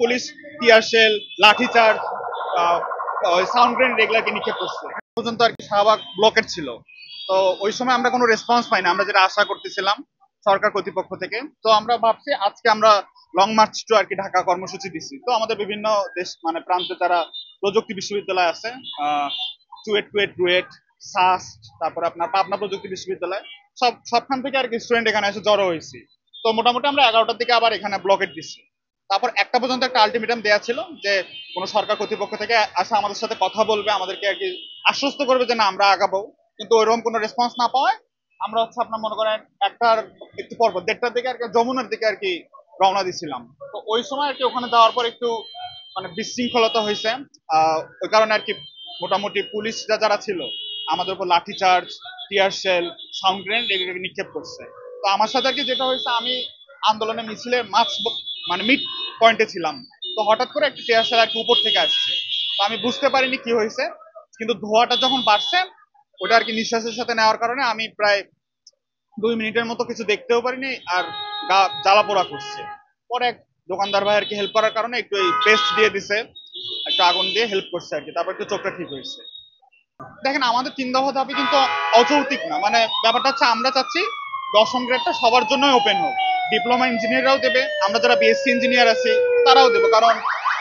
Police tear shell, লাঠিচার্জ, sound grenade এগুলাকে নিক্ষেপ করছে। পর্যন্ত আর কি শাহবাগ ব্লকেট ছিল। তো ওই সময় আমরা কোনো রেসপন্স পাইনি, আমরা যেটা আশা করতেছিলাম সরকার কর্তৃপক্ষ থেকে। তো আমরা ভাবছি আজকে আমরা লং মার্চ টু আর কি ঢাকা কর্মসূচি দিচ্ছি। তো আমাদের বিভিন্ন দেশ মানে প্রান্তে যারা প্রযুক্তি বিশ্ববিদ্যালয় আছে, চুয়েট টুয়েট রুয়েট, সাস্ট, তারপর আপনার পাবনা প্রযুক্তি বিশ্ববিদ্যালয়, সবখান থেকে আর কি স্টুডেন্ট এখানে এসে জড়ো হয়েছি। তো মোটামুটি আমরা 11টার দিকে আবার এখানে ব্লকেট দিচ্ছি। তারপর একটা পর্যন্ত একটা আলটিমেটাম দেওয়া ছিল যে কোনো সরকার কর্তৃপক্ষ থেকে আসা আমাদের সাথে কথা বলবে, আমাদেরকে আর কি আশ্বস্ত করবে যে না আমরা আগাবো। কিন্তু ওইরকম কোনো রেসপন্স না পাওয়ায় আমরা আপনার মনে করেন একটার একটু পর 1:30টার দিকে আর কি যমুনার দিকে আর কি রওনা দিছিলাম। তো ওই সময় আর কি ওখানে যাওয়ার পর একটু মানে বিশৃঙ্খলতা হয়েছে। ওই কারণে আর কি মোটামুটি পুলিশরা যারা ছিল আমাদের উপর লাঠিচার্জ, টিয়ার শেল, সাউন্ড গ্রেনেড এগুলোকে নিক্ষেপ করছে। তো আমার সাথে আর কি যেটা হয়েছে, আমি আন্দোলনে মিছিলে মানে মিড পয়েন্টে ছিলাম। তো হঠাৎ করে একটা টিয়ার শেল আর কি উপর থেকে আসছে। তো আমি বুঝতে পারিনি কি হয়েছে, কিন্তু ধোঁয়াটা যখন বাড়ছে ওটা আর কি নিঃশ্বাসের সাথে নেওয়ার কারণে আমি প্রায় 2 মিনিটের মতো কিছু দেখতেও পারিনি, আর গা জ্বালা পোড়া করছে। পরে এক দোকানদার ভাই আর কি হেল্প করার কারণে একটু এই পেস্ট দিয়ে দিছে, একটু আগুন দিয়ে হেল্প করছে আর কি, তারপর একটু চোখটা ঠিক হয়েছে। দেখেন আমাদের 3 দফা দাবি কিন্তু অযৌক্তিক না। মানে ব্যাপারটা হচ্ছে আমরা চাচ্ছি 10ম গ্রেডটা সবার জন্যই ওপেন হোক। ডিপ্লোমা ইঞ্জিনিয়াররাও দেবে, আমরা যারা বিএসসি ইঞ্জিনিয়ার আছি তারাও দেবো। কারণ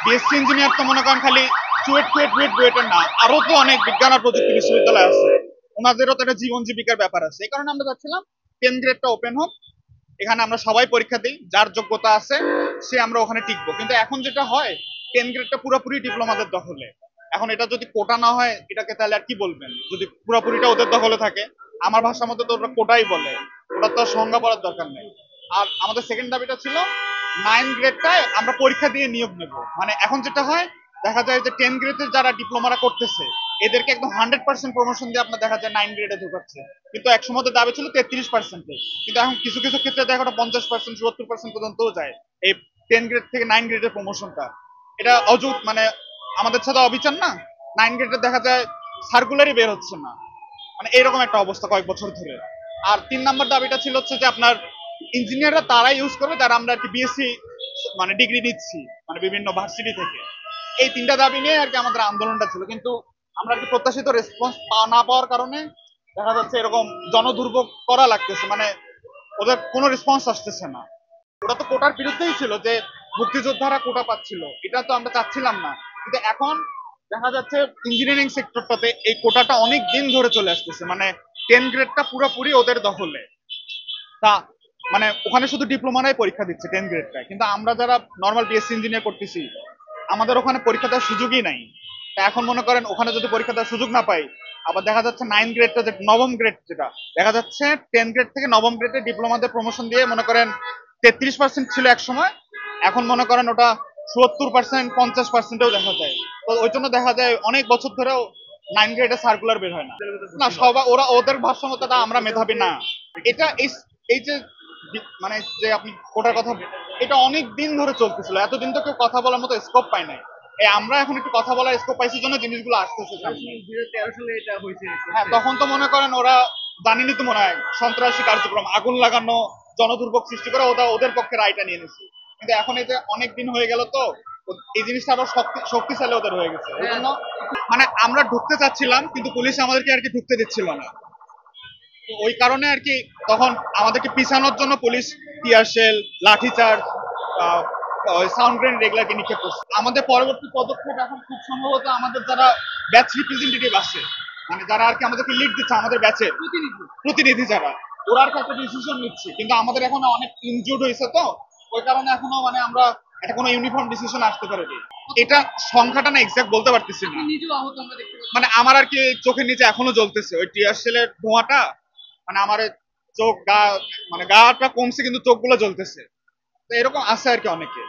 বিএসসি ইঞ্জিনিয়ার তো মনে করেন খালি চুয়েট কুয়েট রুয়েট বুয়েটের না, আরো তো অনেক বিজ্ঞান আর প্রযুক্তি বিশ্ববিদ্যালয় আছে, ওনাদেরও তো একটা জীবন জীবিকার ব্যাপার আছে। এই কারণে আমরা চাচ্ছিলাম 10 গ্রেডটা ওপেন হোক, এখানে আমরা সবাই পরীক্ষা দিই, যার যোগ্যতা আছে সে আমরা ওখানে টিকবো। কিন্তু এখন যেটা হয় 10 গ্রেডটা পুরোপুরি ডিপ্লোমাদের দখলে। এখন এটা যদি কোটা না হয় এটাকে তাহলে আর কি বলবেন, যদি পুরোপুরিটা ওদের দখলে থাকে। আমার ভাষার মধ্যে তো ওরা কোটাই বলে, ওটা তো সংজ্ঞা করার দরকার নেই। আর আমাদের সেকেন্ড দাবিটা ছিল 9 গ্রেডটায় আমরা পরীক্ষা দিয়ে নিয়োগ নেব। মানে এখন যেটা হয় দেখা যায় যে 10 গ্রেডের যারা ডিপ্লোমারা করতেছে এদেরকে একদম 100% প্রমোশন দিয়ে আপনার দেখা যায় 9 গ্রেডে ঢোকাচ্ছে। কিন্তু এক সময় দাবি ছিল 33%, কিন্তু এখন কিছু কিছু ক্ষেত্রে দেখা ওটা 50%, 70% পর্যন্তও যায় এই 10 গ্রেড থেকে 9 গ্রেডের প্রমোশনটা। এটা অযৌক্তিক, মানে আমাদের সাথে অবিচার না। 9 গ্রেডে দেখা যায় সার্কুলারই বের হচ্ছে না, মানে এরকম একটা অবস্থা কয়েক বছর ধরে। আর 3 নম্বর দাবিটা ছিল হচ্ছে যে আপনার ইঞ্জিনিয়াররা তারা ইউজ করবে যারা আমরা আর কি বিএসসি মানে ডিগ্রি নিচ্ছি মানে বিভিন্ন ভার্সিটি থেকে। এই 3টা দাবি নিয়ে আর কি আমাদের আন্দোলনটা ছিল। কিন্তু আমরা আর কি প্রত্যাশিত রেসপন্স না পাওয়ার কারণে দেখা যাচ্ছে এরকম জনদুর্ভোগ করা লাগতেছে, মানে ওদের কোনো রেসপন্স আসতেছে না। ওটা তো কোটার বিরুদ্ধেই ছিল যে মুক্তিযোদ্ধারা কোটা পাচ্ছিল, এটা তো আমরা চাচ্ছিলাম না। কিন্তু এখন দেখা যাচ্ছে ইঞ্জিনিয়ারিং সেক্টরটাতে এই কোটাটা অনেক দিন ধরে চলে আসতেছে, মানে 10 গ্রেডটা পুরোপুরি ওদের দখলে। তা মানে ওখানে শুধু ডিপ্লোমারাই পরীক্ষা দিচ্ছে 10 গ্রেডটায়, কিন্তু আমরা যারা নর্মাল বিএসসি ইঞ্জিনিয়ার করতেছি আমাদের ওখানে পরীক্ষা দেওয়ার সুযোগই নাই। তা এখন মনে করেন ওখানে যদি পরীক্ষা দেওয়ার সুযোগ না পাই, আবার দেখা যাচ্ছে 9 গ্রেডটা যে 9ম গ্রেড, যেটা দেখা যাচ্ছে 10 গ্রেড থেকে 9ম গ্রেডে ডিপ্লোমাদের প্রমোশন দিয়ে মনে করেন 33% ছিল এক সময়, এখন মনে করেন ওটা 70%, 50%ও দেখা যায়। তো ওই জন্য দেখা যায় অনেক বছর ধরেও 9 গ্রেডে সার্কুলার বের হয় না। না সবাই ওরা ওদের ভাষ্য মতো আমরা মেধাবী না। এটা এই যে মানে যে আপনি কোটার কথা, এটা অনেক দিন ধরে চলতেছিল, এতদিন তো কেউ কথা বলার মতো স্কোপ পায় নাই। এই আমরা এখন একটু কথা বলার স্কোপ পাইছি জন্য জিনিসগুলো আসতেছে সামনে। 2013 সালে এটা হয়েছে। হ্যাঁ তখন তো মনে করেন ওরা জানেনি তো মনে হয় সন্ত্রাসী কার্যক্রম, আগুন লাগানো, জনদুর্ভোগ সৃষ্টি করে ওদের পক্ষে রায়টা নিয়ে নিচ্ছে। কিন্তু এখন এই যে অনেক দিন হয়ে গেল তো এই জিনিসটা আরো শক্তিশালী ওদের হয়ে গেছে। এই জন্য মানে আমরা ঢুকতে চাচ্ছিলাম কিন্তু পুলিশ আমাদেরকে আর কি ঢুকতে দিচ্ছিল না। ওই কারণে আর কি তখন আমাদেরকে পিছানোর জন্য পুলিশ টিয়ার শেল, লাঠিচার্জ, সাউন্ড গ্রেনেড এগুলাকে নিক্ষেপ করছে। আমাদের পরবর্তী পদক্ষেপ এখন খুব সম্ভবত আমাদের যারা ব্যাচ রিপ্রেজেন্টেটিভ আছে, মানে যারা আর কি আমাদেরকে লিড দিচ্ছে, আমাদের ব্যাচের প্রতিনিধি যারা, ওরা আর কি একটা ডিসিশন নিচ্ছে। কিন্তু আমাদের এখনো অনেক ইনজুর্ড হয়েছে, তো ওই কারণে এখনো মানে আমরা এটা কোনো ইউনিফর্ম ডিসিশন আসতে পারেনি। এটা সংখ্যাটা না এক্সাক্ট বলতে পারতেছি না, মানে আমার আর কি চোখের নিচে এখনো জ্বলতেছে ওই টিয়ার শেলের ধোঁয়াটা। মানে আমার চোখ গা মানে গাটা কমছে কিন্তু চোখগুলো জ্বলতেছে। তো এরকম আছে আর কি অনেকে।